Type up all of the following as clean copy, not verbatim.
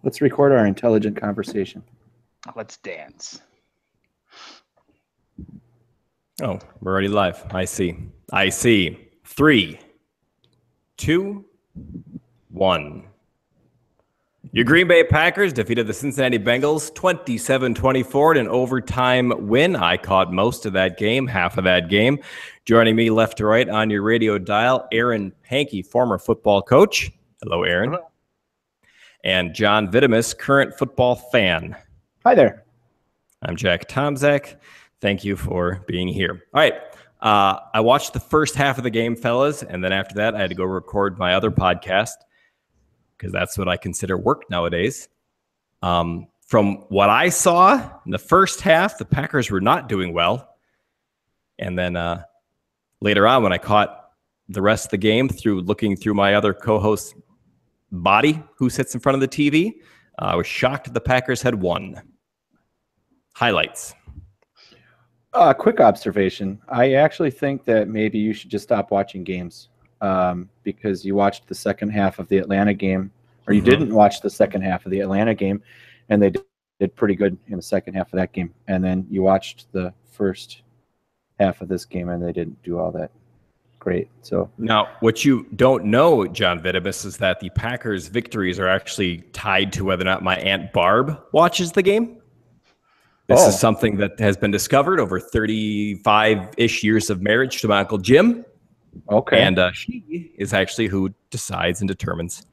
Let's record our intelligent conversation. Let's dance. Oh, we're already live. I see. 3, 2, 1. Your Green Bay Packers defeated the Cincinnati Bengals 27-24 in an overtime win. I caught most of that game, half of that game. Joining me left to right on your radio dial, Aaron Pankey, former football coach. Hello, Aaron. Hello. And John Vitamus, current football fan. Hi there. I'm Jack Tomzak. Thank you for being here. All right. I watched the first half of the game, fellas, and then after that, I had to go record my other podcast because that's what I consider work nowadays. From what I saw in the first half, the Packers were not doing well. And then later on, when I caught the rest of the game through looking through my other co-host's body who sits in front of the TV, I was shocked that the Packers had won. Highlights. Quick observation. I actually think that maybe you should just stop watching games because you watched the second half of the Atlanta game, or you didn't watch the second half of the Atlanta game, and they did pretty good in the second half of that game. And then you watched the first half of this game, and they didn't do all that great. So now, what you don't know, John Vitamus, is that the Packers' victories are actually tied to whether or not my Aunt Barb watches the game. This is something that has been discovered over 35-ish years of marriage to my Uncle Jim. Okay. And she is actually who decides and determines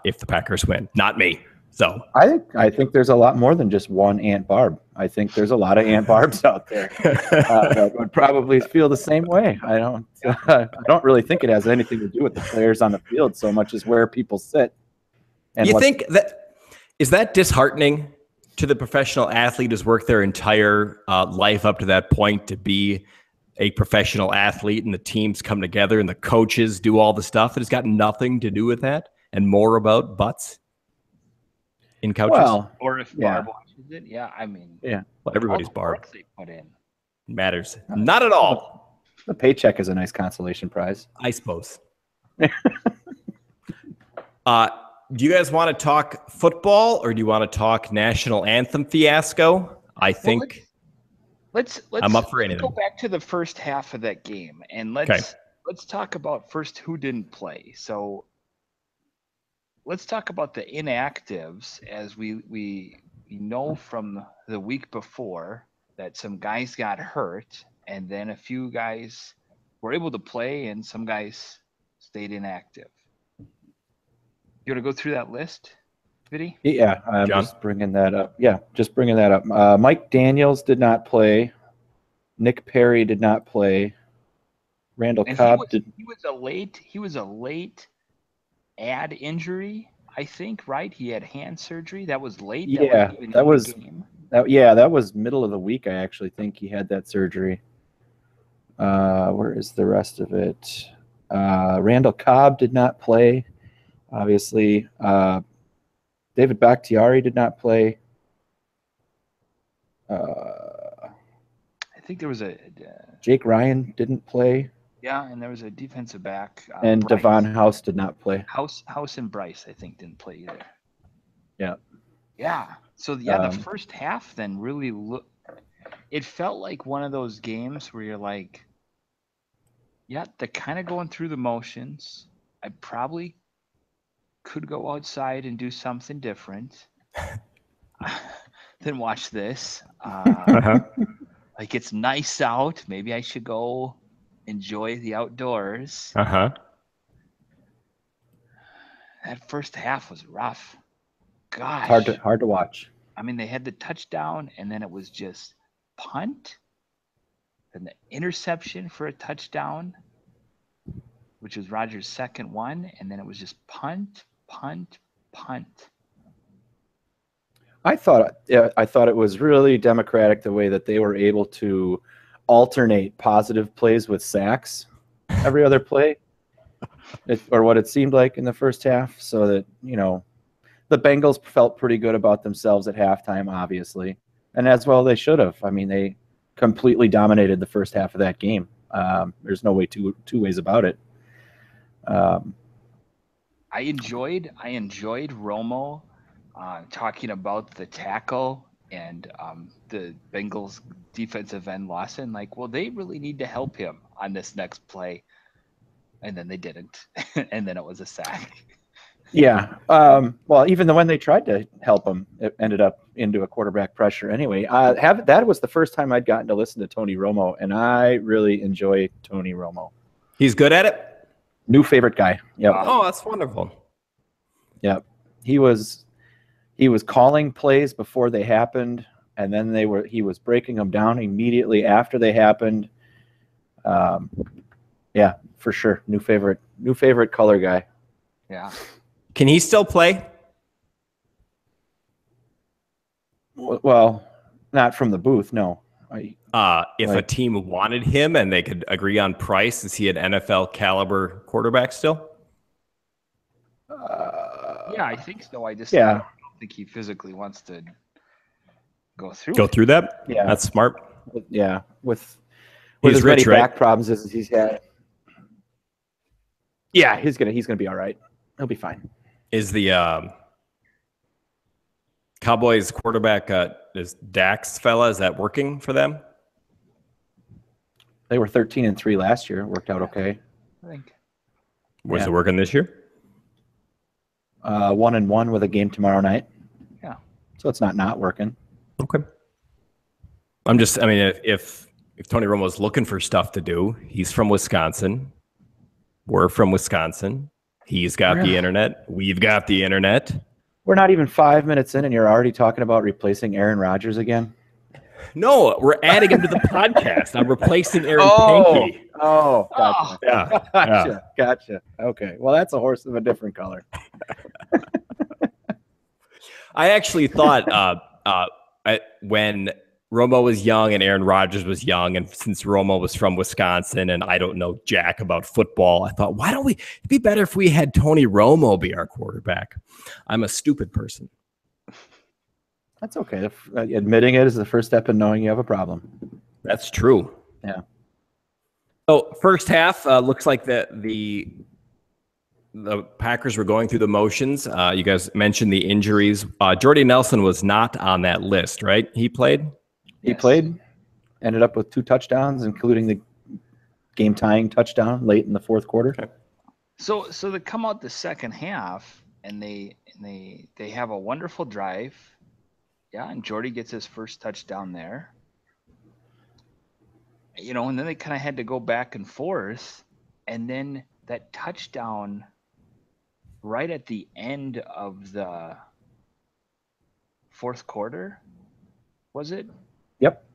if the Packers win, not me. So I think there's a lot more than just one Aunt Barb. I think there's a lot of Aunt Barbs out there that would probably feel the same way. I don't really think it has anything to do with the players on the field so much as where people sit. And you think that is that disheartening to the professional athlete who's worked their entire life up to that point to be a professional athlete, and the teams come together and the coaches do all the stuff that has got nothing to do with that and more about butts in couches? Well, Or if Barb watches it, I mean, yeah. Well, everybody's all the Barb. work they put in. Matters. Not at all. The paycheck is a nice consolation prize. I suppose. Do you guys want to talk football or do you want to talk national anthem fiasco? I think let's I'm up for anything. Go back to the first half of that game and let's talk about first who didn't play. So let's talk about the inactives, as we know from the week before that some guys got hurt and then a few guys were able to play and some guys stayed inactive. You want to go through that list, Viddy? Yeah, I'm John? just bringing that up. Yeah, just bringing that up. Mike Daniels did not play. Nick Perry did not play. Randall Cobb did. He was a late add injury, I think. Right? He had hand surgery. That was late. Yeah, that was middle of the week. I actually think he had that surgery. Where is the rest of it? Randall Cobb did not play. Obviously, David Bakhtiari did not play. I think there was a Jake Ryan didn't play. Yeah, and there was a defensive back. And Bryce. Devon House did not play. House and Bryce, I think, didn't play either. Yeah. Yeah. So the first half then really it felt like one of those games where you're like, yeah, they're kind of going through the motions. I probably could go outside and do something different than watch this. Like, it's nice out. Maybe I should go enjoy the outdoors. That first half was rough. Gosh. Hard to watch. I mean, they had the touchdown, and then it was just punt, then the interception for a touchdown, which was Rodgers' second one, and then it was just punt. I thought it was really democratic the way that they were able to alternate positive plays with sacks every other play, or what it seemed like in the first half, so that, the Bengals felt pretty good about themselves at halftime, obviously, and as well they should have. I mean, they completely dominated the first half of that game. There's no way two ways about it. I enjoyed Romo talking about the tackle and the Bengals defensive end Lawson, like, well, they really need to help him on this next play. And then they didn't. And then it was a sack. Yeah. Well, even when they tried to help him, it ended up into a quarterback pressure anyway. That was the first time I'd gotten to listen to Tony Romo, and I really enjoy Tony Romo. He's good at it? New favorite guy. Yep. Oh, that's wonderful. Yep. He was calling plays before they happened, and then he was breaking them down immediately after they happened. Yeah, for sure. New favorite color guy. Yeah. Can he still play? Well, not from the booth, no. If a team wanted him and they could agree on price, is he an NFL caliber quarterback still? Yeah, I think so. I don't think he physically wants to go through that. Yeah, that's smart. Yeah, with he's as rich, many right? back problems as he's had. Yeah, he's gonna be all right. He'll be fine. Is the Cowboys quarterback is Dak's fella? Is that working for them? They were 13-3 last year. It worked out okay. I think. Was it working this year? 1-1 with a game tomorrow night. Yeah. So it's not working. Okay. If Tony Romo's looking for stuff to do, he's from Wisconsin. We're from Wisconsin. He's got the internet. We've got the internet. We're not even 5 minutes in, and you're already talking about replacing Aaron Rodgers again? No, we're adding him to the podcast. I'm replacing Aaron Pankey. Oh, gotcha. Yeah. Gotcha. Okay. Well, that's a horse of a different color. I actually thought when Romo was young and Aaron Rodgers was young, and since Romo was from Wisconsin and I don't know jack about football, I thought, it'd be better if we had Tony Romo be our quarterback. I'm a stupid person. That's okay. Admitting it is the first step in knowing you have a problem. That's true. Yeah. So first half looks like the Packers were going through the motions. You guys mentioned the injuries. Jordy Nelson was not on that list, right? He played? He played, ended up with 2 touchdowns, including the game-tying touchdown late in the fourth quarter. Okay. So they come out the second half, and they have a wonderful drive. Yeah, and Jordy gets his first touchdown there. And then they kind of had to go back and forth, and then that touchdown right at the end of the fourth quarter, was it? Yep.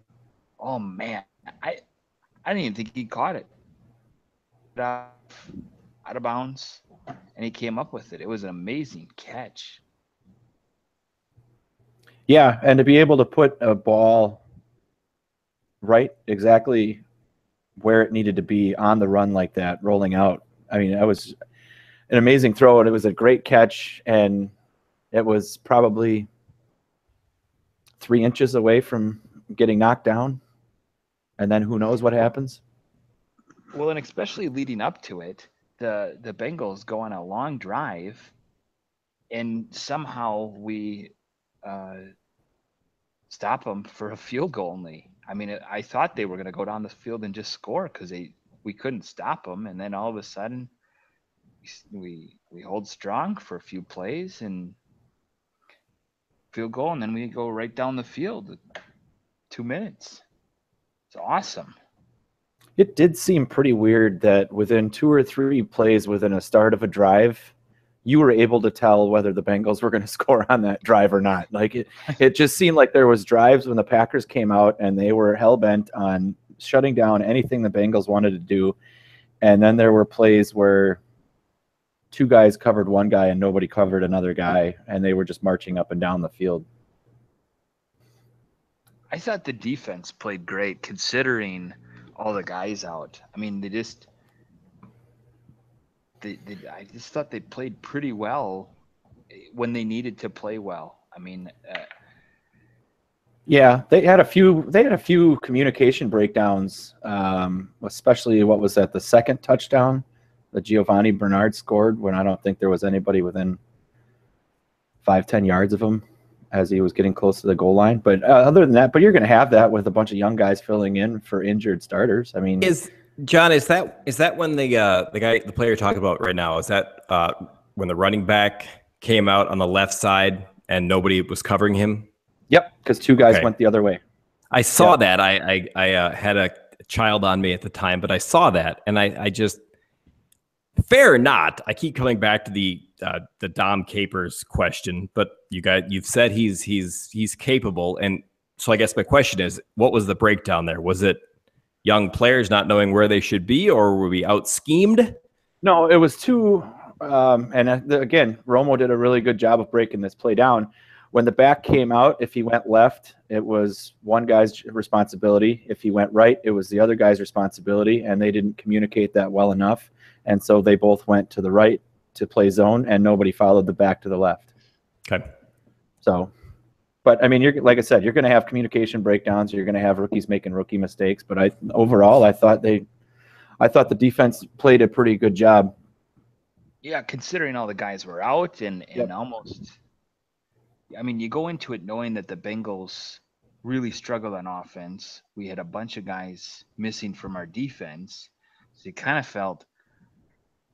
Oh man, I didn't even think he caught it. Out of bounds, and he came up with it. It was an amazing catch. Yeah, and to be able to put a ball right exactly where it needed to be on the run like that, rolling out. I mean, that was an amazing throw, and it was a great catch, and it was probably 3 inches away from getting knocked down, and then who knows what happens. Well, and especially leading up to it, the Bengals go on a long drive, and somehow we stop them for a field goal only. I mean, I thought they were going to go down the field and just score because we couldn't stop them, and then all of a sudden we hold strong for a few plays and field goal, and then we go right down the field. 2 minutes. It's awesome. It did seem pretty weird that within 2 or 3 plays within a start of a drive, you were able to tell whether the Bengals were going to score on that drive or not. Like it just seemed like there was drives when the Packers came out and they were hell-bent on shutting down anything the Bengals wanted to do. And then there were plays where 2 guys covered one guy and nobody covered another guy, and they were just marching up and down the field. I thought the defense played great considering all the guys out. I mean, I just thought they played pretty well when they needed to play well. I mean, yeah, they had a few communication breakdowns, especially what was that, the second touchdown that Giovanni Bernard scored when I don't think there was anybody within 5-10 yards of him as he was getting close to the goal line. But other than that, but you're going to have that with a bunch of young guys filling in for injured starters. I mean, is that when the player you're talking about right now, is that when the running back came out on the left side and nobody was covering him? Yep, because two guys went the other way. I saw that. I had a child on me at the time, but I saw that, and I just, fair or not, I keep coming back to the Dom Capers question. But you've said he's capable, and so I guess my question is, what was the breakdown there? Was it young players not knowing where they should be, or were we out schemed? No, it was two. And again, Romo did a really good job of breaking this play down. When the back came out, if he went left, it was one guy's responsibility. If he went right, it was the other guy's responsibility, and they didn't communicate that well enough. And so they both went to the right to play zone, and nobody followed the back to the left. Okay. So, but I mean, like I said, you're going to have communication breakdowns. You're going to have rookies making rookie mistakes. But overall, I thought the defense played a pretty good job. Yeah, considering all the guys were out and almost, I mean, you go into it knowing that the Bengals really struggled on offense. We had a bunch of guys missing from our defense. So you kind of felt,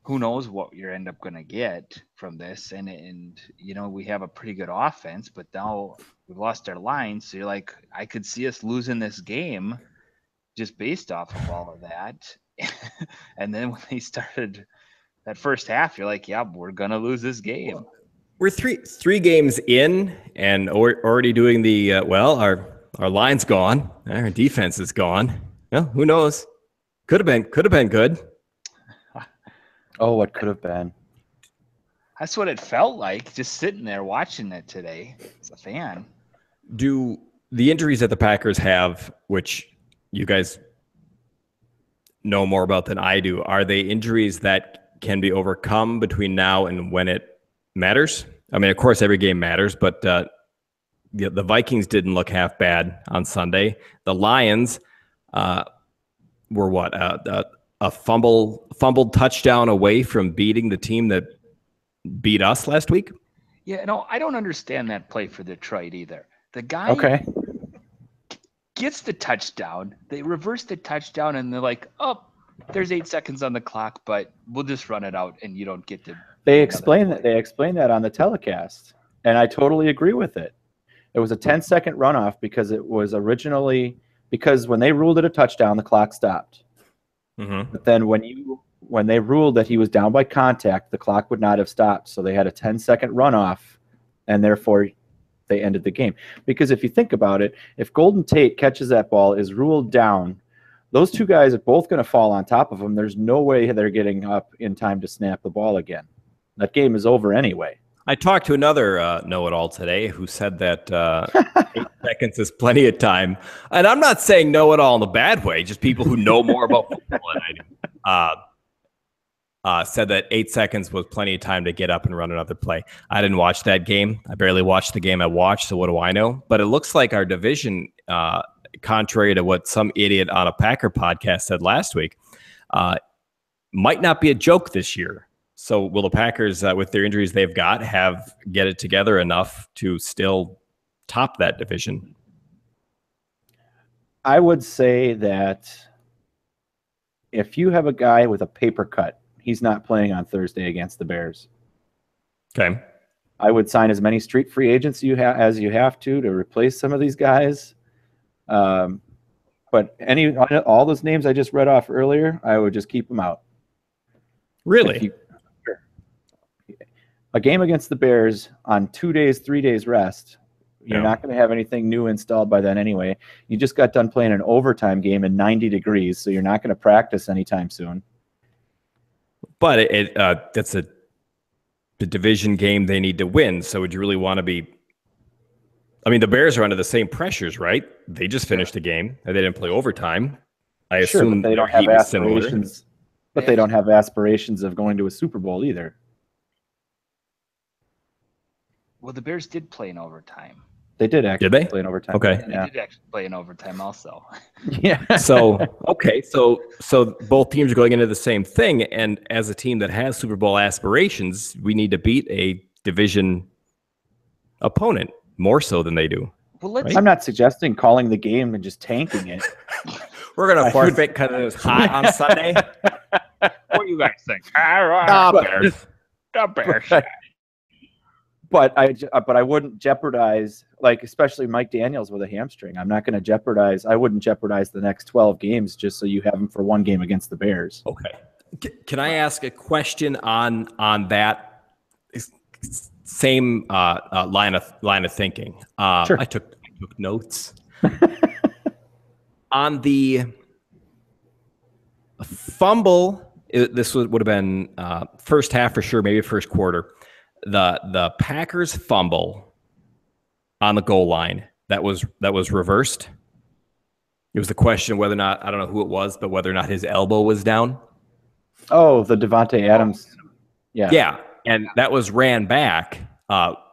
who knows what you end up going to get from this. And you know, we have a pretty good offense, but now we've lost our line. So you're like, I could see us losing this game just based off of all of that. And then when they started that first half, you're like, yeah, we're going to lose this game. We're three games in and already doing the, our line's gone. Our defense is gone. Well, who knows? Could have been good. Oh, what could have been. That's what it felt like just sitting there watching it today as a fan. Do the injuries that the Packers have, which you guys know more about than I do, are they injuries that can be overcome between now and when it matters? I mean, of course, every game matters, but the Vikings didn't look half bad on Sunday. The Lions were what? A fumbled touchdown away from beating the team that beat us last week? Yeah, no, I don't understand that play for Detroit either. The guy gets the touchdown. They reverse the touchdown, and they're like, oh, there's 8 seconds on the clock, but we'll just run it out, and you don't get to. They explain that on the telecast, and I totally agree with it. It was a 10-second runoff because it was originally because when they ruled it a touchdown, the clock stopped. Mm-hmm. But then when they ruled that he was down by contact, the clock would not have stopped. So they had a 10-second runoff, and therefore they ended the game. Because if you think about it, if Golden Tate catches that ball, is ruled down, those two guys are both going to fall on top of him. There's no way they're getting up in time to snap the ball again. That game is over anyway. I talked to another know-it-all today who said that 8 seconds is plenty of time. And I'm not saying know-it-all in a bad way, just people who know more about football than I do. Said that 8 seconds was plenty of time to get up and run another play. I didn't watch that game. I barely watched the game I watched, so what do I know? But it looks like our division, contrary to what some idiot on a Packer podcast said last week, might not be a joke this year. So will the Packers, with their injuries they've got, get it together enough to still top that division? I would say that if you have a guy with a paper cut, he's not playing on Thursday against the Bears. Okay. I would sign as many street free agents as you have to replace some of these guys. But all those names I just read off earlier, I would just keep them out. Really? A game against the Bears on 2 days, 3 days rest, you're not going to have anything new installed by then anyway. You just got done playing an overtime game in 90 degrees, so you're not going to practice anytime soon. But that's the division game they need to win. So would you really want to be? I mean, the Bears are under the same pressures, right? They just finished the game and they didn't play overtime. I assume they don't have aspirations, but they don't have aspirations of going to a Super Bowl either. Well, the Bears did play in overtime. They did actually play in overtime. Okay. Yeah. They did actually play in overtime also. Yeah. So both teams are going into the same thing. And as a team that has Super Bowl aspirations, we need to beat a division opponent more so than they do. Well, let's. Right? I'm not suggesting calling the game and just tanking it. We're going to forfeit because it was hot on Sunday. What do you guys think? Bears. The Bears. But I wouldn't jeopardize, like, especially Mike Daniels with a hamstring. I'm not going to jeopardize. I wouldn't jeopardize the next 12 games just so you have him for one game against the Bears. Okay. Can I ask a question on that same line of thinking? Sure. I took notes on the fumble. This would have been first half for sure, maybe first quarter. The Packers fumble on the goal line that was reversed. It was the question whether or not, I don't know who it was, but whether or not his elbow was down. Oh, the Devontae Adams. Yeah, and that was ran back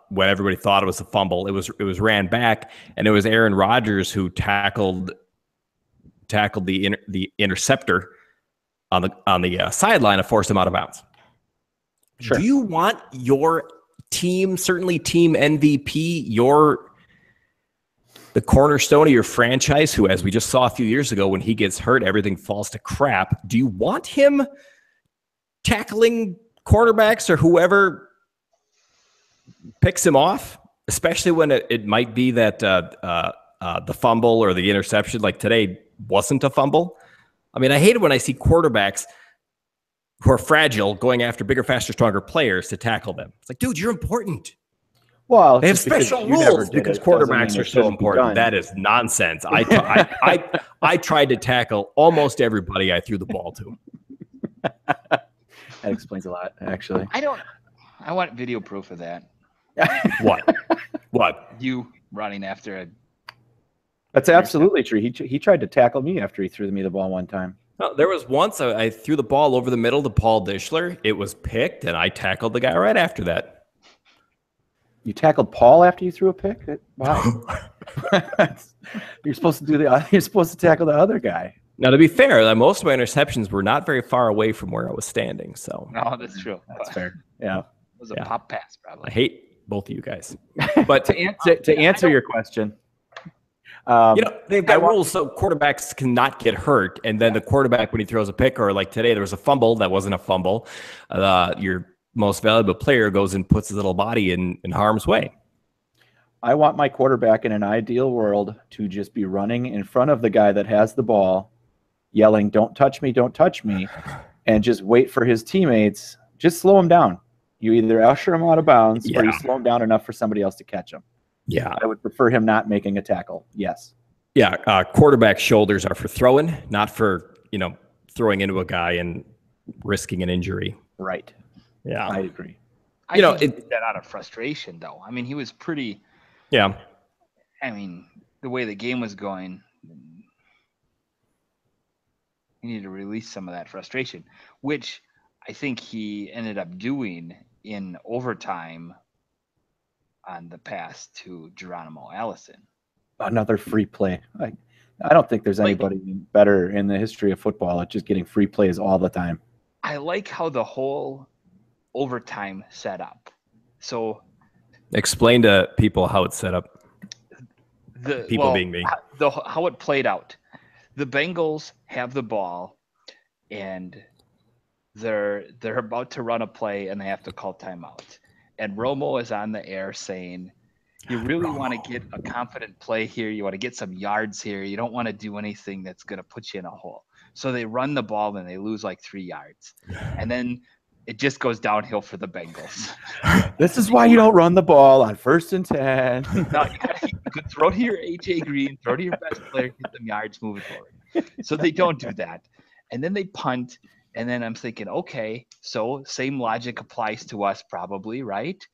when everybody thought it was a fumble. It was ran back, and it was Aaron Rodgers who tackled the interceptor on the sideline and forced him out of bounds. Sure. Do you want your team, certainly team MVP, the cornerstone of your franchise, who, as we just saw a few years ago, when he gets hurt, everything falls to crap. Do you want him tackling quarterbacks or whoever picks him off, especially when it might be that the fumble or the interception, like today, wasn't a fumble? I mean, I hate it when I see quarterbacks who are fragile going after bigger, faster, stronger players to tackle them. It's like, dude, you're important. Well, they have special rules because quarterbacks are so important. That is nonsense. I tried to tackle almost everybody I threw the ball to. That explains a lot, actually. I want video proof of that. What? You running after a... That's absolutely true. He tried to tackle me after he threw me the ball one time. No, there was once I threw the ball over the middle to Paul Dishler. It was picked, and I tackled the guy right after that. You tackled Paul after you threw a pick? Wow. You're supposed to tackle the other guy. Now, to be fair, most of my interceptions were not very far away from where I was standing. So no, that's true. That's fair. Yeah, it was a pop pass, probably. I hate both of you guys. But to answer your question, they've got rules so quarterbacks cannot get hurt, and then the quarterback, when he throws a pick, or like today there was a fumble that wasn't a fumble, your most valuable player goes and puts his little body in harm's way. I want my quarterback in an ideal world to just be running in front of the guy that has the ball, yelling, "Don't touch me, don't touch me," and just wait for his teammates. Just slow him down. You either usher him out of bounds or you slow him down enough for somebody else to catch him. Yeah. I would prefer him not making a tackle. Yes. Yeah. Quarterback shoulders are for throwing, not for, throwing into a guy and risking an injury. Right. Yeah. I agree. I think he did that out of frustration, though. I mean, he was pretty... Yeah. I mean, the way the game was going, he needed to release some of that frustration, which I think he ended up doing in overtime on the pass to Geronimo Allison. Another free play. I don't think there's anybody better in the history of football at just getting free plays all the time. I like how the whole overtime set up. So explain to people how it's set up. Being me. How it played out. The Bengals have the ball, and they're about to run a play, and they have to call timeout. And Romo is on the air saying, you really want to get a confident play here. You want to get some yards here. You don't want to do anything that's going to put you in a hole. So they run the ball, and they lose like 3 yards. And then it just goes downhill for the Bengals. This is why you don't run the ball on 1st and 10. No, you could throw to your AJ Green, throw to your best player, get them yards moving forward. So they don't do that. And then they punt. And then I'm thinking, okay, so same logic applies to us probably, right?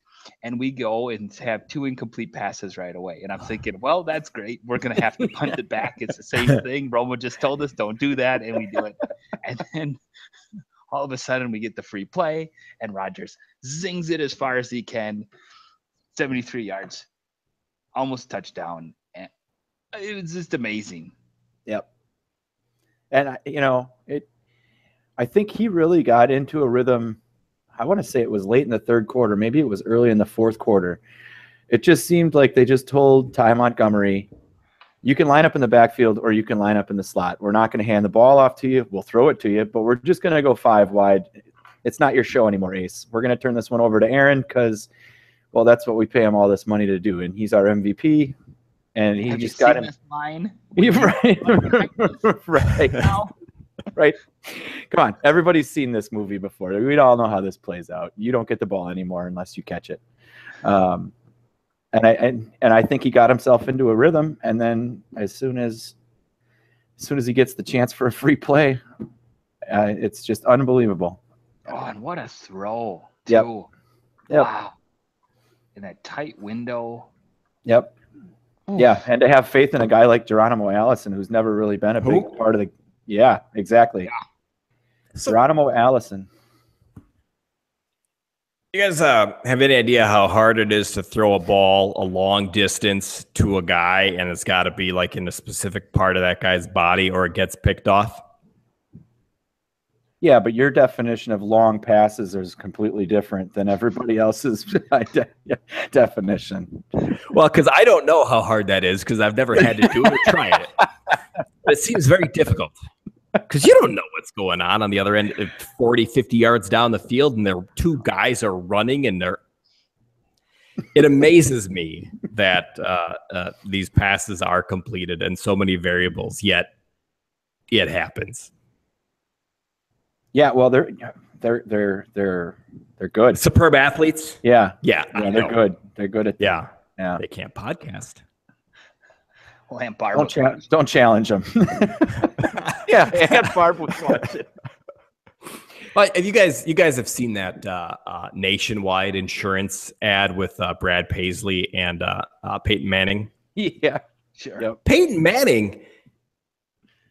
And we go and have 2 incomplete passes right away. And I'm thinking, well, that's great. We're going to have to punt it back. It's the same thing. Romo just told us don't do that, and we do it. And then all of a sudden we get the free play, and Rodgers zings it as far as he can, 73 yards, almost touchdown. And it was just amazing. Yep. And, I think he really got into a rhythm. I want to say it was late in the 3rd quarter. Maybe it was early in the 4th quarter. It just seemed like they just told Ty Montgomery, you can line up in the backfield or you can line up in the slot. We're not going to hand the ball off to you. We'll throw it to you, but we're just going to go 5 wide. It's not your show anymore, Ace. We're going to turn this one over to Aaron because, well, that's what we pay him all this money to do, and he's our MVP. And he just got him. This line? Right. Right. Right. Come on. Everybody's seen this movie before. We all know how this plays out. You don't get the ball anymore unless you catch it. And I think he got himself into a rhythm. And then as soon as he gets the chance for a free play, it's just unbelievable. Oh, and what a throw, too. Yep. Wow. In that tight window. Yep. Ooh. Yeah, and to have faith in a guy like Geronimo Allison, who's never really been a big part of the – yeah, exactly. Yeah. So, Geronimo Allison. You guys have any idea how hard it is to throw a ball a long distance to a guy, and it's got to be like in a specific part of that guy's body or it gets picked off? Yeah, but your definition of long passes is completely different than everybody else's definition. Well, because I don't know how hard that is because I've never had to do it or try it. But it seems very difficult because you don't know what's going on the other end, 40, 50 yards down the field, and there 2 guys are running, and it amazes me that these passes are completed and so many variables, yet it happens. Yeah, well, they're good. Superb athletes. Yeah, they're good. They're good at yeah. They can't podcast. Aunt Barb don't challenge them. Yeah, Aunt Barb was watching. But if you guys have seen that nationwide insurance ad with Brad Paisley and Peyton Manning? Yeah, sure. Yep. Peyton Manning.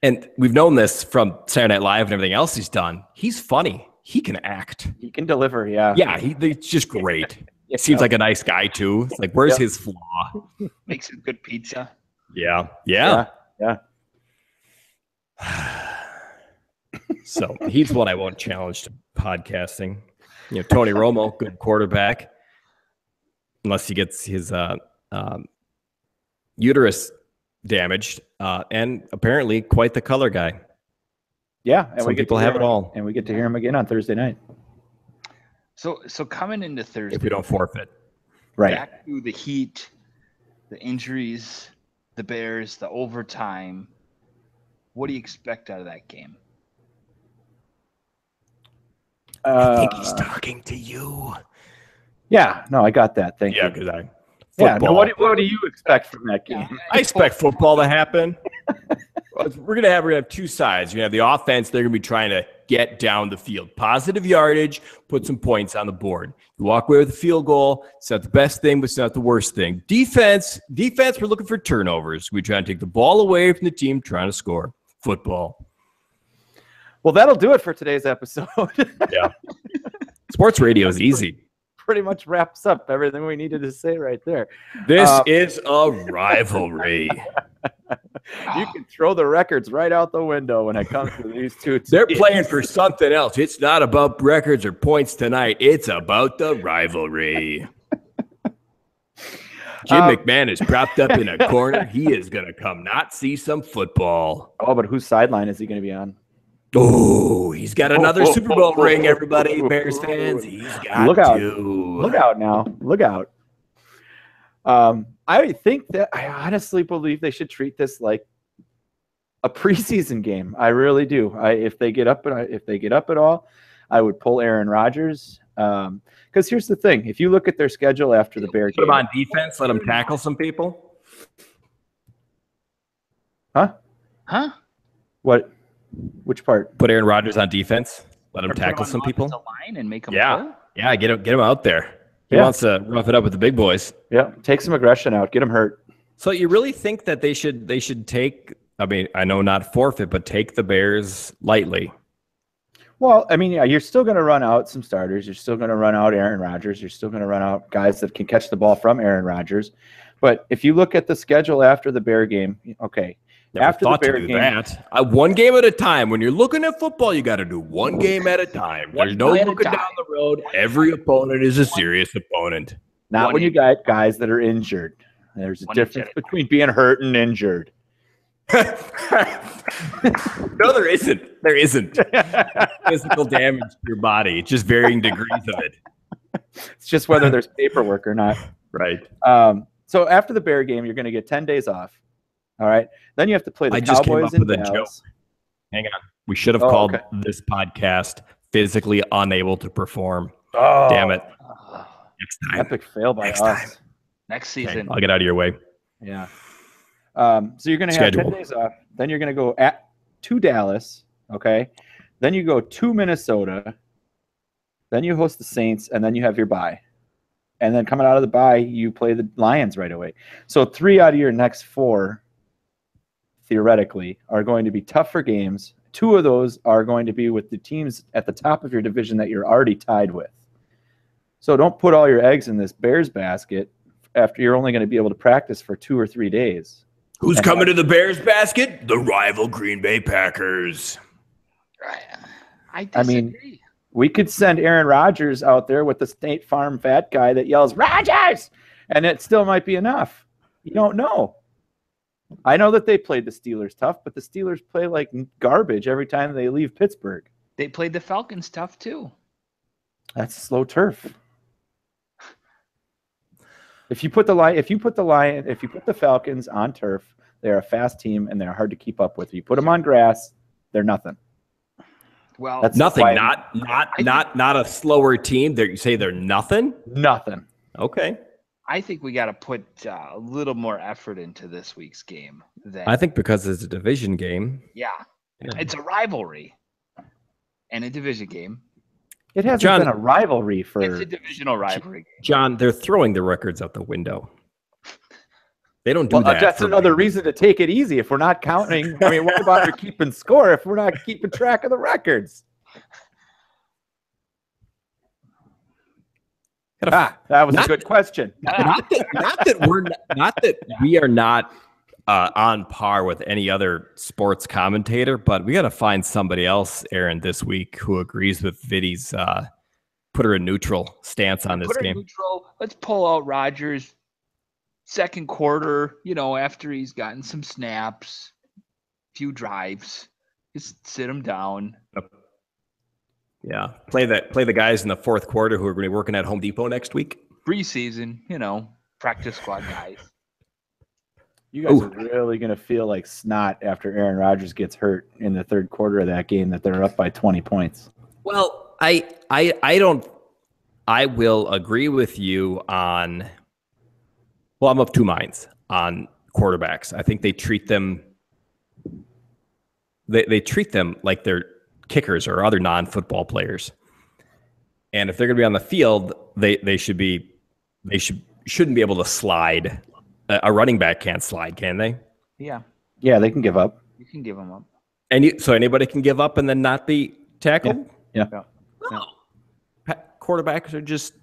And we've known this from Saturday Night Live and everything else he's done. He's funny. He can act. He can deliver, yeah. Yeah, it's just great. It seems like a nice guy, too. It's like, where's his flaw? Makes a good pizza. Yeah. So he's one I won't challenge to podcasting. Tony Romo, good quarterback. Unless he gets his uterus damaged, and apparently quite the color guy. Yeah, and some people have it all, and we get to hear him again on Thursday night. So coming into Thursday, if we don't forfeit, right? Back to the Heat, the injuries, the Bears, the overtime. What do you expect out of that game? I think he's talking to you. Yeah, no, I got that. Thank you. Yeah, because no, what do you expect from that game? I expect football to happen. We're gonna have 2 sides. You're gonna have the offense. They're gonna be trying to get down the field, positive yardage, put some points on the board. You walk away with a field goal. It's not the best thing, but it's not the worst thing. Defense. We're looking for turnovers. We try to take the ball away from the team trying to score. Football. Well, that'll do it for today's episode. Yeah. Sports radio is easy. Pretty much wraps up everything we needed to say right there. This is a rivalry. You can throw the records right out the window when it comes to these 2 teams. They're playing for something else. It's not about records or points tonight. It's about the rivalry. Jim McMahon is propped up in a corner. He is going to come not see some football. Oh, but whose sideline is he going to be on? Oh, he's got another Super Bowl ring, everybody. Bears fans, he's got Look out. to. Look out now. Look out. I think that I honestly believe they should treat this like a preseason game. I really do. If they get up at all, I would pull Aaron Rodgers. Because here's the thing: if you look at their schedule after the Bear game, put them on defense, let them tackle some people. Huh? What? Which part? Put Aaron Rodgers on defense. Let him tackle some people. Line and make them Yeah, get him out there. He wants to rough it up with the big boys. Yeah, take some aggression out. Get him hurt. So you really think that they should take? I mean, I know not forfeit, but take the Bears lightly. Well, I mean, yeah, you're still going to run out some starters. You're still going to run out Aaron Rodgers. You're still going to run out guys that can catch the ball from Aaron Rodgers. But if you look at the schedule after the Bear game, okay. After the Bear game, one game at a time. When you're looking at football, you got to do one game at a time. There's no looking down the road. Every opponent is a serious opponent. Not when you got guys that are injured. There's a difference between being hurt and injured. No, there isn't. There isn't. Physical damage to your body, just varying degrees of it. It's just whether there's paperwork or not. Right. So after the Bear game, you're going to get 10 days off. All right. Then you have to play the Cowboys in Dallas. Hang on. We should have called this podcast Physically Unable to Perform. Oh, damn it. Next time. Epic fail by us. Next season. Okay, I'll get out of your way. Yeah. So you're going to have 10 days off. Then you're going to go to Dallas. Okay. Then you go to Minnesota. Then you host the Saints, and then you have your bye. And then coming out of the bye, you play the Lions right away. So 3 out of your next 4, theoretically, are going to be tougher games. 2 of those are going to be with the teams at the top of your division that you're already tied with. So don't put all your eggs in this Bears basket after you're only going to be able to practice for 2 or 3 days. Who's coming to the Bears basket? The rival Green Bay Packers. I disagree. We could send Aaron Rodgers out there with the State Farm fat guy that yells, "Rodgers!" and it still might be enough. You don't know. I know that they played the Steelers tough, but the Steelers play like garbage every time they leave Pittsburgh. They played the Falcons tough too. That's slow turf. If you put the Falcons on turf, they're a fast team and they're hard to keep up with. If you put them on grass, they're nothing. Well, that's nothing. Not a slower team. You say they're nothing. Nothing. Okay. I think we got to put a little more effort into this week's game. I think because it's a division game. Yeah. It's a rivalry and a division game. It hasn't been a rivalry for. It's a divisional rivalry. John, they're throwing the records out the window. They don't do that. That's another reason to take it easy. If we're not counting, I mean, what about your keeping score if we're not keeping track of the records? That was a good question. Not that we are not on par with any other sports commentator, but we got to find somebody else, Aaron, this week who agrees with Viddy's put her in neutral stance on this game. Neutral. Let's pull out Rodgers. Second quarter, after he's gotten some snaps, few drives, just sit him down. Yeah, play the guys in the fourth quarter who are going to be working at Home Depot next week. Preseason, practice squad guys. You guys are really going to feel like snot after Aaron Rodgers gets hurt in the third quarter of that game that they're up by 20 points. Well, I will agree with you on. Well, I'm of 2 minds on quarterbacks. I think they treat them like they're kickers or other non-football players. And if they're going to be on the field, they shouldn't be able to slide. A running back can't slide, can they? Yeah. Yeah, they can give up. You can give them up. And so anybody can give up and then not be tackled? Yeah. No. Quarterbacks are just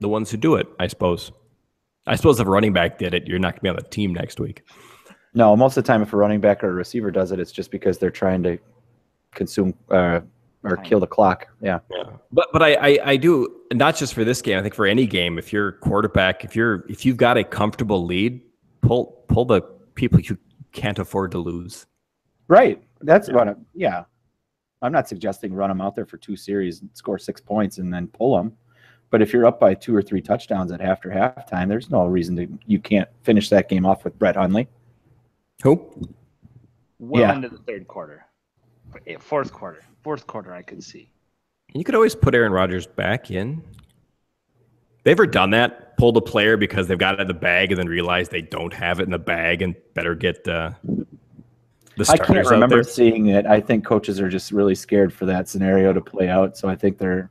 the ones who do it, I suppose. I suppose if a running back did it, you're not going to be on the team next week. No, most of the time if a running back or a receiver does it, it's just because they're trying to consume or kill the clock. Yeah. But I do, not just for this game, I think for any game, if you're quarterback, if you've got a comfortable lead, pull the people you can't afford to lose. Right. That's what I'm not suggesting run them out there for 2 series and score 6 points and then pull them. But if you're up by 2 or 3 touchdowns after halftime, there's no reason you can't finish that game off with Brett Hundley. Who? Into the third quarter. Fourth quarter, I could see. You could always put Aaron Rodgers back in. They ever done that? Pulled a player because they've got it in the bag and then realized they don't have it in the bag and better get the starters I can't remember out there? seeing it. I think coaches are just really scared for that scenario to play out. So I think they're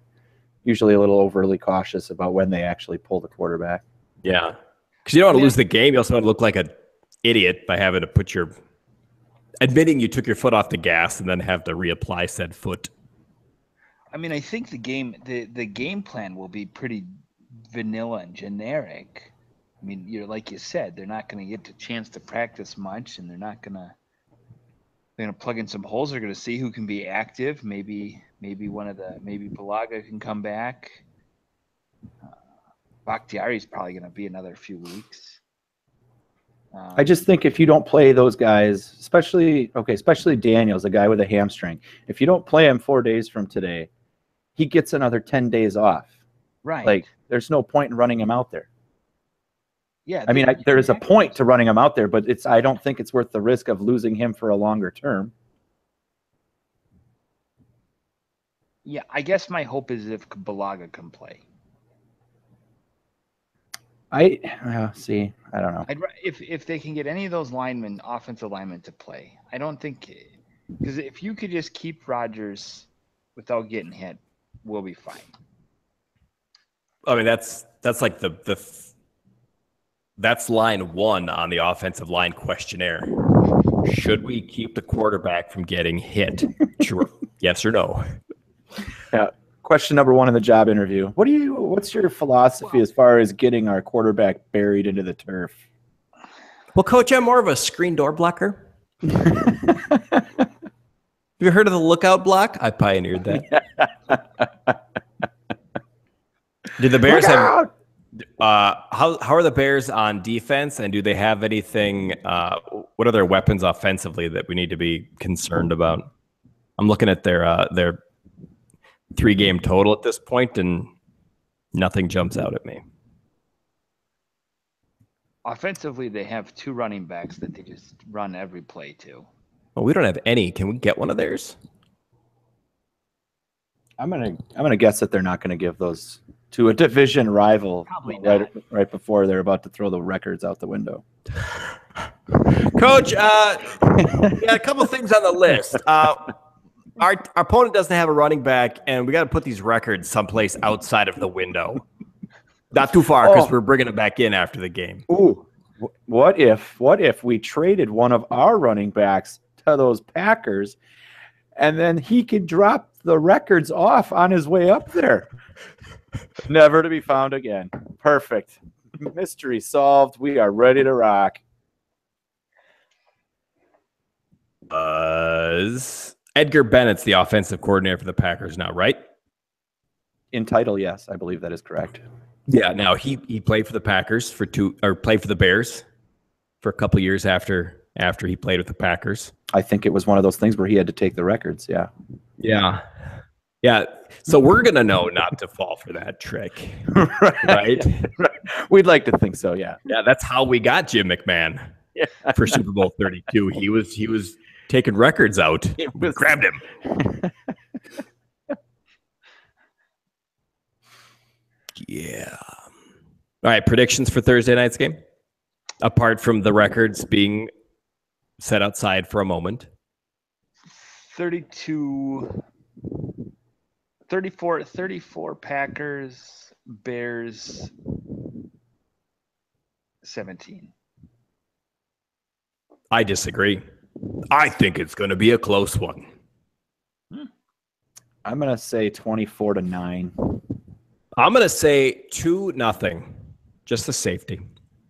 usually a little overly cautious about when they actually pull the quarterback. Yeah. Because you don't want to lose the game. You also want to look like an idiot by having to put admitting you took your foot off the gas and then have to reapply said foot. I mean, I think the game plan will be pretty vanilla and generic. I mean, like you said, they're not going to get a chance to practice much, and they're going to plug in some holes. They're going to see who can be active. Maybe Balaga can come back. Bakhtiari's probably going to be another few weeks. I just think if you don't play those guys, especially Daniels, a guy with a hamstring, if you don't play him 4 days from today, he gets another 10 days off. Right. Like, there's no point in running him out there. Yeah. I mean, there is a point to running him out there, but I don't think it's worth the risk of losing him for a longer term. Yeah, I guess my hope is if Balaga can play. I don't know. If they can get any of those offensive linemen to play, I don't think, because if you could just keep Rodgers without getting hit, we'll be fine. I mean, that's like that's line one on the offensive line questionnaire. Should we keep the quarterback from getting hit? Sure. Yes or no? Yeah. Question number one in the job interview. What's your philosophy as far as getting our quarterback buried into the turf? Well, Coach, I'm more of a screen door blocker. Have you heard of the lookout block? I pioneered that. Did the Bears have how are the Bears on defense, and do they have anything what are their weapons offensively that we need to be concerned about? I'm looking at their 3-game total at this point, and nothing jumps out at me. Offensively, they have 2 running backs that they just run every play to. Well, we don't have any. Can we get one of theirs? I'm gonna guess that they're not gonna give those to a division rival right before they're about to throw the records out the window. Coach, a couple things on the list. Our opponent doesn't have a running back, and we got to put these records someplace outside of the window. Not too far, because we're bringing it back in after the game. Ooh, what if we traded one of our running backs to those Packers, and then he could drop the records off on his way up there? Never to be found again. Perfect. Mystery solved. We are ready to rock. Edgar Bennett's the offensive coordinator for the Packers now, right? In title, yes, I believe that is correct. Yeah. Now he played for the Packers played for the Bears for a couple years after he played with the Packers. I think it was one of those things where he had to take the records. Yeah. Yeah. Yeah. So we're gonna know not to fall for that trick, right? We'd like to think so. Yeah. Yeah. That's how we got Jim McMahon for Super Bowl 32. He was taking records out. We grabbed him. Yeah. All right. Predictions for Thursday night's game, apart from the records being set outside for a moment. 34 Packers, Bears 17. I disagree. I think it's going to be a close one. I'm going to say 24-9. I'm going to say 2-0. Just the safety.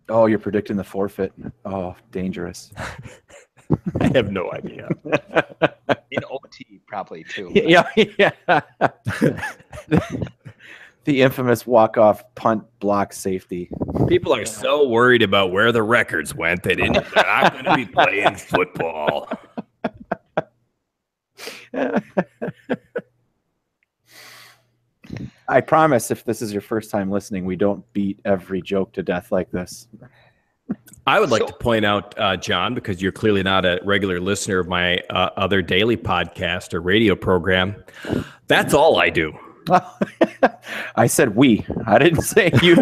Oh, you're predicting the forfeit. Oh, dangerous. I have no idea. In OT, probably, too. Yeah. The infamous walk-off punt block safety. People are so worried about where the records went. They're not going to be playing football. I promise, if this is your first time listening, we don't beat every joke to death like this. I would like to point out, John, because you're clearly not a regular listener of my other daily podcast or radio program, that's all I do. I said we. I didn't say you.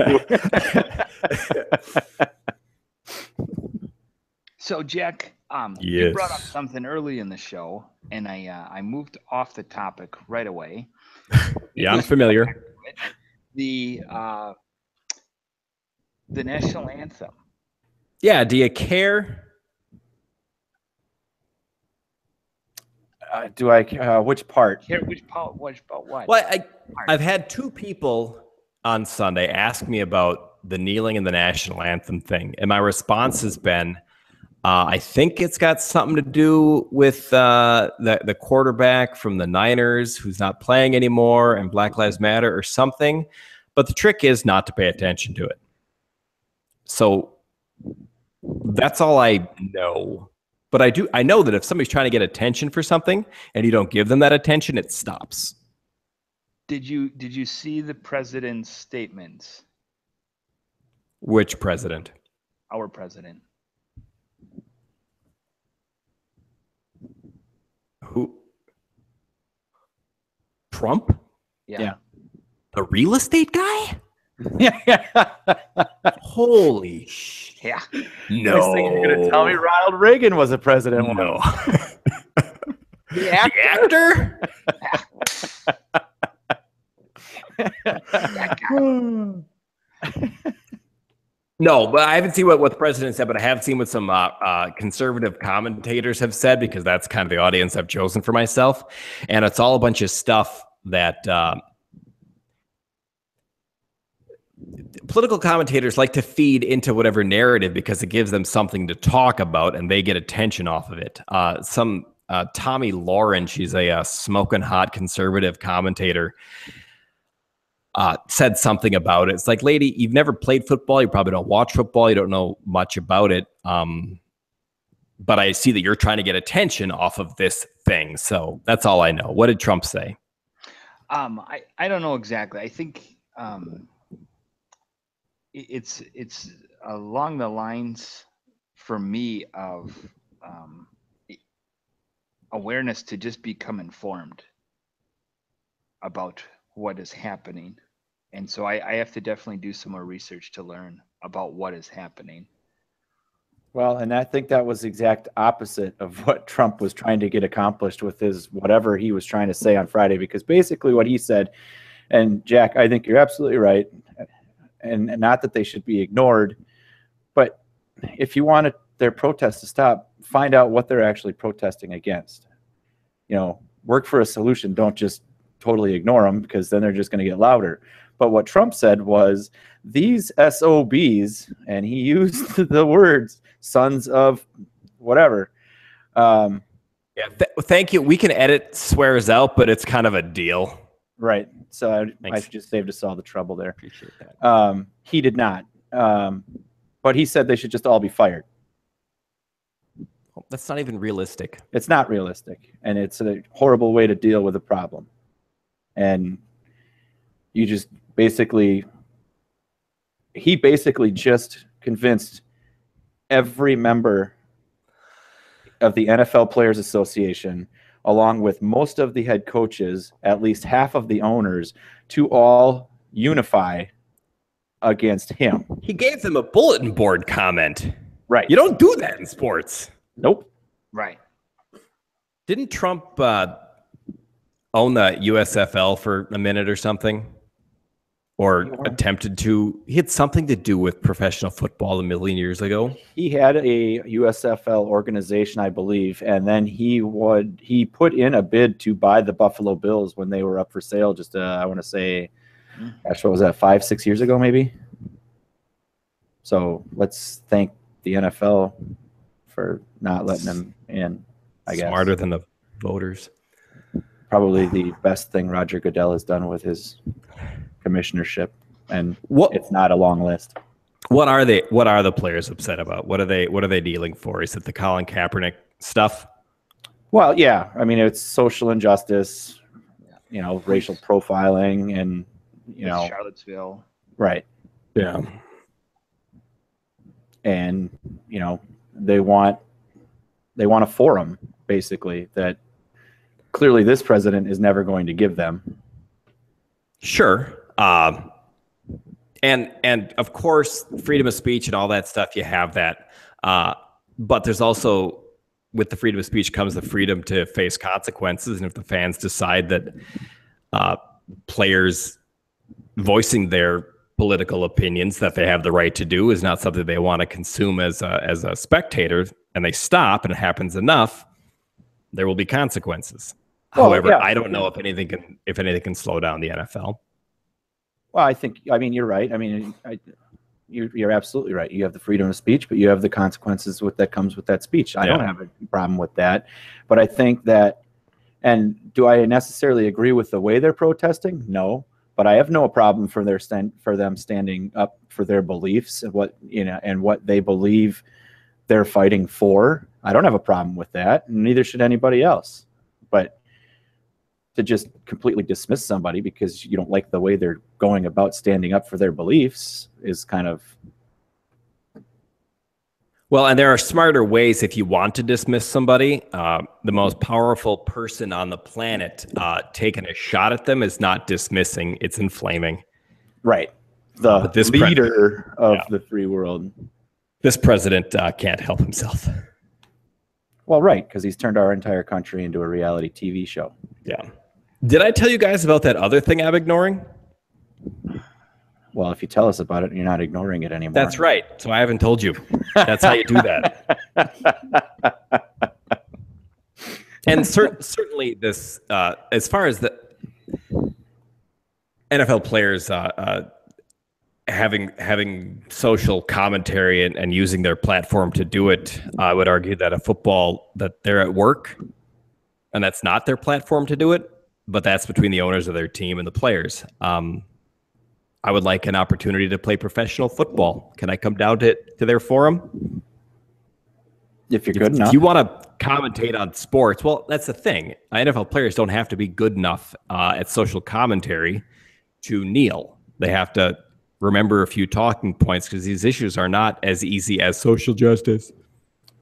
So, Jack, yes. You brought up something early in the show, and I moved off the topic right away. Yeah, I'm familiar. The national anthem. Yeah, do you care? Do I? Which part? Which part? What? Well, I've had 2 people on Sunday ask me about the kneeling and the national anthem thing, and my response has been, I think it's got something to do with the quarterback from the Niners who's not playing anymore and Black Lives Matter or something. But the trick is not to pay attention to it. So that's all I know. But I know that if somebody's trying to get attention for something and you don't give them that attention, it stops. Did you see the president's statements? Which president? Our president. Who? Trump? Yeah. The real estate guy? Yeah. Holy shit. Yeah. No. Next thing you're going to tell me Ronald Reagan was a president. No. The actor? No, but I haven't seen what the president said, but I have seen what some conservative commentators have said, because that's kind of the audience I've chosen for myself. And it's all a bunch of stuff that political commentators like to feed into whatever narrative because it gives them something to talk about and they get attention off of it. Tommy Lauren, she's a smoking hot conservative commentator, said something about it. It's like, lady, you've never played football. You probably don't watch football. You don't know much about it. But I see that you're trying to get attention off of this thing. So that's all I know. What did Trump say? I don't know exactly. I think it's along the lines for me of awareness to just become informed about what is happening. And so I have to definitely do some more research to learn about what is happening. Well, and I think that was the exact opposite of what Trump was trying to get accomplished with his whatever he was trying to say on Friday, because basically what he said, and Jack, I think you're absolutely right, and not that they should be ignored, but if you want their protests to stop, find out what they're actually protesting against. Work for a solution. Don't just totally ignore them, because then they're just going to get louder. But what Trump said was, these SOBs, and he used the words sons of whatever. Thank you. We can edit swears out, but it's kind of a deal. Right. So I just saved us all the trouble there. Appreciate that. He did not. But he said they should just all be fired. That's not even realistic. It's not realistic. And it's a horrible way to deal with a problem. And you just he basically just convinced every member of the NFL Players Association, along with most of the head coaches, at least half of the owners, to all unify against him. He gave them a bulletin board comment. Right. You don't do that in sports. Nope. Right. Didn't Trump own the USFL for a minute or something? Or attempted to? He had something to do with professional football a million years ago. He had a USFL organization, I believe, and then he put in a bid to buy the Buffalo Bills when they were up for sale. Just I want to say, gosh, what was that? 5-6 years ago, maybe. So let's thank the NFL for not letting them in. I guess smarter than the voters. Probably the best thing Roger Goodell has done with his commissionership, and it's not a long list. What are the players upset about? What are they dealing for? Is it the Colin Kaepernick stuff? Well, yeah. I mean, it's social injustice, racial profiling, and Charlottesville. Right. Yeah. And they want a forum, basically, that clearly this president is never going to give them. Sure. And of course, freedom of speech and all that stuff, you have that. But there's also, with the freedom of speech comes the freedom to face consequences. And if the fans decide that players voicing their political opinions that they have the right to do is not something they want to consume as a spectator, and they stop and it happens enough, there will be consequences. Well, however, yeah. I don't know if anything can slow down the NFL. Well, I mean, you're right. I mean, you're absolutely right. You have the freedom of speech, but you have the consequences that comes with that speech. I don't have a problem with that. But I think that, and do I necessarily agree with the way they're protesting? No. but I have no problem for them standing up for their beliefs and what they believe they're fighting for. I don't have a problem with that, and neither should anybody else. But to just completely dismiss somebody because you don't like the way they're going about standing up for their beliefs is kind of... Well, and there are smarter ways if you want to dismiss somebody. The most powerful person on the planet taking a shot at them is not dismissing, it's inflaming. Right. The leader of the free world. This president can't help himself. Well, right, because he's turned our entire country into a reality TV show. Yeah. Did I tell you guys about that other thing I'm ignoring? Well, if you tell us about it, you're not ignoring it anymore. That's right. So I haven't told you. That's how you do that. And certainly this, as far as the NFL players having social commentary and using their platform to do it, I would argue that that they're at work and that's not their platform to do it, but that's between the owners of their team and the players. I would like an opportunity to play professional football. Can I come down to their forum? If you're good enough. If you want to commentate on sports, well, that's the thing. NFL players don't have to be good enough at social commentary to kneel. They have to remember a few talking points because these issues are not as easy as social justice.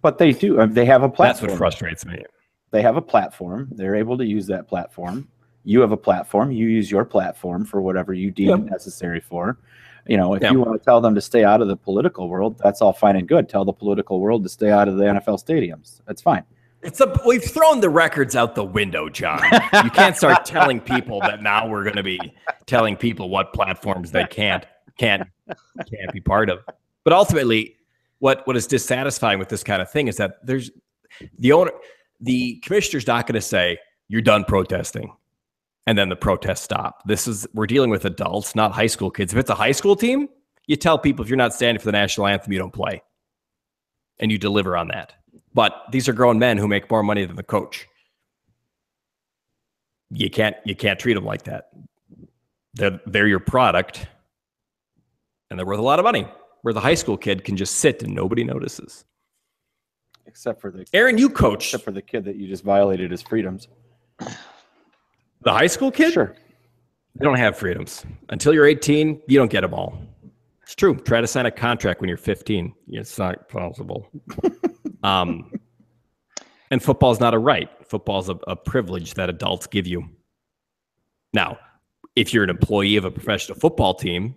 But they do. They have a platform. That's what frustrates me. They have a platform. They're able to use that platform. You have a platform. You use your platform for whatever you deem necessary for. If you want to tell them to stay out of the political world, that's all fine and good. Tell the political world to stay out of the NFL stadiums. That's fine. We've thrown the records out the window, John. You can't start telling people that now we're going to be telling people what platforms they can't be part of. But ultimately, what is dissatisfying with this kind of thing is that there's the commissioner's not going to say you're done protesting, and then the protests stop. We're dealing with adults, not high school kids. If it's a high school team, you tell people if you're not standing for the national anthem, you don't play, and you deliver on that. But these are grown men who make more money than the coach. You can't treat them like that. They're your product, and they're worth a lot of money. Where the high school kid can just sit and nobody notices. Except for Aaron, you coach. Except for the kid that you just violated his freedoms. The high school kid? Sure. They don't have freedoms. Until you're 18, you don't get them all. It's true. Try to sign a contract when you're 15. It's not possible. And football is not a right. Football is a privilege that adults give you. Now, if you're an employee of a professional football team,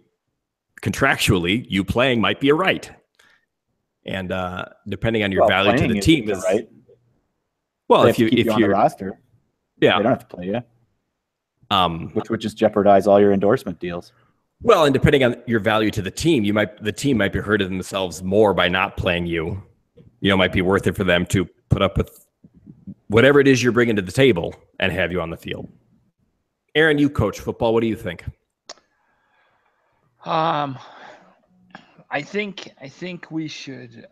contractually, you playing might be a right. And depending on your value to the team is right. Well, if you're on the roster, they don't have to play you. Which would just jeopardize all your endorsement deals. Well, and depending on your value to the team, the team might be hurting themselves more by not playing you. It might be worth it for them to put up with whatever it is you're bringing to the table and have you on the field. Aaron, you coach football. What do you think? I think we should.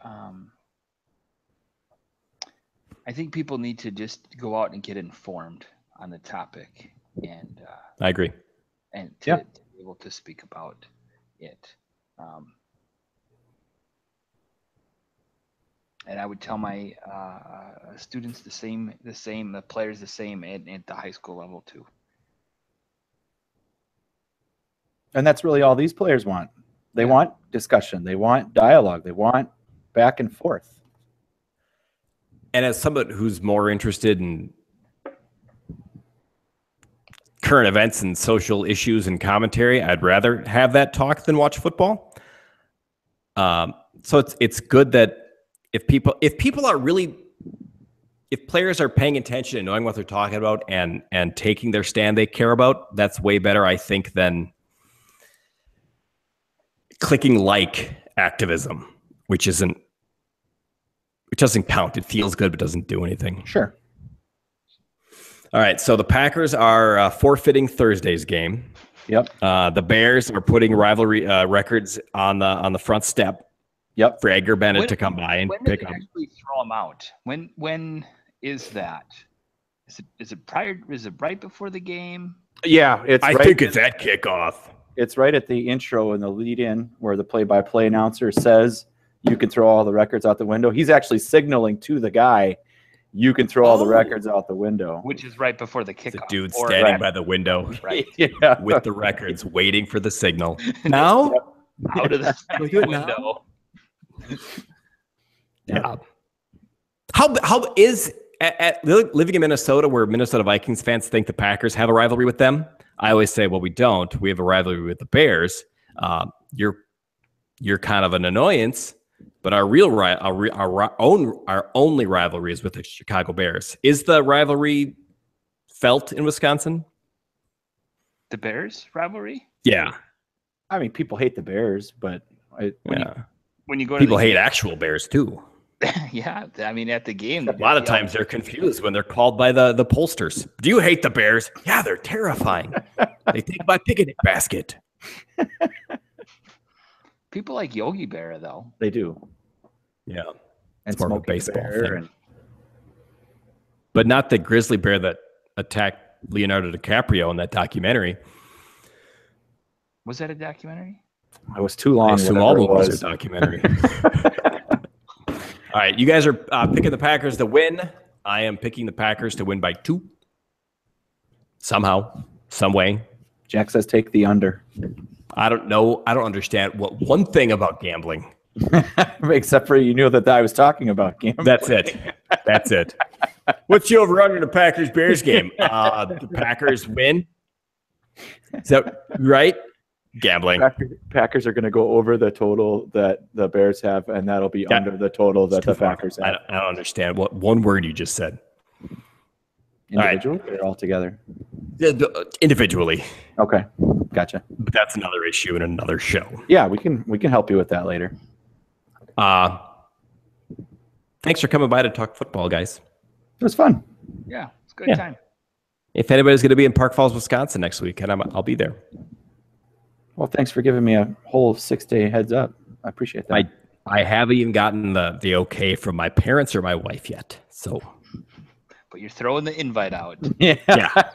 I think people need to just go out and get informed on the topic, and I agree. And to be able to speak about it. And I would tell my students the same, the players the same at the high school level too. And that's really all these players want. They want discussion. They want dialogue. They want back and forth. And as somebody who's more interested in current events and social issues and commentary, I'd rather have that talk than watch football. So it's good that if players are paying attention and knowing what they're talking about and taking their stand they care about, that's way better, I think, than clicking like activism, which doesn't count. It feels good, but doesn't do anything. Sure. All right. So the Packers are forfeiting Thursday's game. Yep. The Bears are putting rivalry records on the front step. Yep. For Edgar Bennett to come by and pick up. When do they actually throw them out? When is that? Is it prior? Is it right before the game? Yeah, I think it's at kickoff. It's right at the intro and the lead-in where the play-by-play announcer says you can throw all the records out the window. He's actually signaling to the guy, you can throw all the records out the window. Which is right before the kickoff. The dude standing by the window Yeah. with the records, waiting for the signal. Now? Out of the window. Yeah. How is at living in Minnesota, where Minnesota Vikings fans think the Packers have a rivalry with them? I always say, well, we don't. We have a rivalry with the Bears. You're kind of an annoyance, but our only rivalry is with the Chicago Bears. Is the rivalry felt in Wisconsin? The Bears rivalry? Yeah. I mean, people hate the Bears, but when you go to people hate actual Bears too. Yeah, I mean, at the game, a lot of times they're confused when they're called by the pollsters. Do you hate the Bears? Yeah, they're terrifying. They take my picnic basket. People like Yogi Berra, though. They do. Yeah, And it's more of a Smokey baseball Bear thing. and- But not the grizzly bear that attacked Leonardo DiCaprio in that documentary. Was that a documentary? It was too long. I assume all of them was a documentary. All right, you guys are picking the Packers to win. I am picking the Packers to win by 2. Somehow, some way. Jack says take the under. I don't know. I don't understand one thing about gambling. Except for you knew that I was talking about gambling. That's it. That's it. What's the over-under in the Packers-Bears game? The Packers win. Is that right? Gambling. Packers are going to go over the total that the Bears have, and that'll be under the total that the Packers have. I don't understand what one word you just said. Individually or all together? Individually. Okay, gotcha. But that's another issue in another show. Yeah, we can help you with that later. Thanks for coming by to talk football, guys. It was fun. Yeah, it's a good time. If anybody's going to be in Park Falls, Wisconsin next week, and I'll be there. Well, thanks for giving me a whole 6-day heads up. I appreciate that. I haven't even gotten the okay from my parents or my wife yet. So, but you're throwing the invite out. Yeah,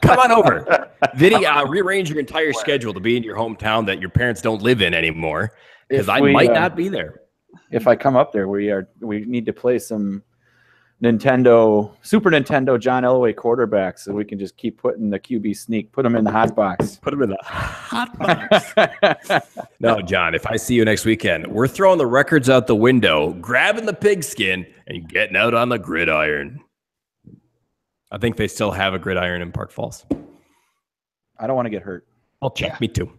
come on over, Vinny. Rearrange your entire schedule to be in your hometown that your parents don't live in anymore, because I might not be there. If I come up there, we need to play some Super Nintendo John Elway quarterbacks, so we can just keep putting the QB sneak, put them in the hot box. Put them in the hot box. No, John, if I see you next weekend, we're throwing the records out the window, grabbing the pigskin, and getting out on the gridiron. I think they still have a gridiron in Park Falls. I don't want to get hurt. I'll check. Yeah. Me too.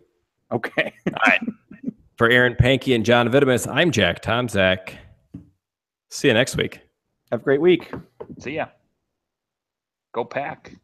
Okay. All right. For Aaron Pankey and John Vitamus, I'm Jack Tomzak. See you next week. Have a great week. See ya. Go Pack.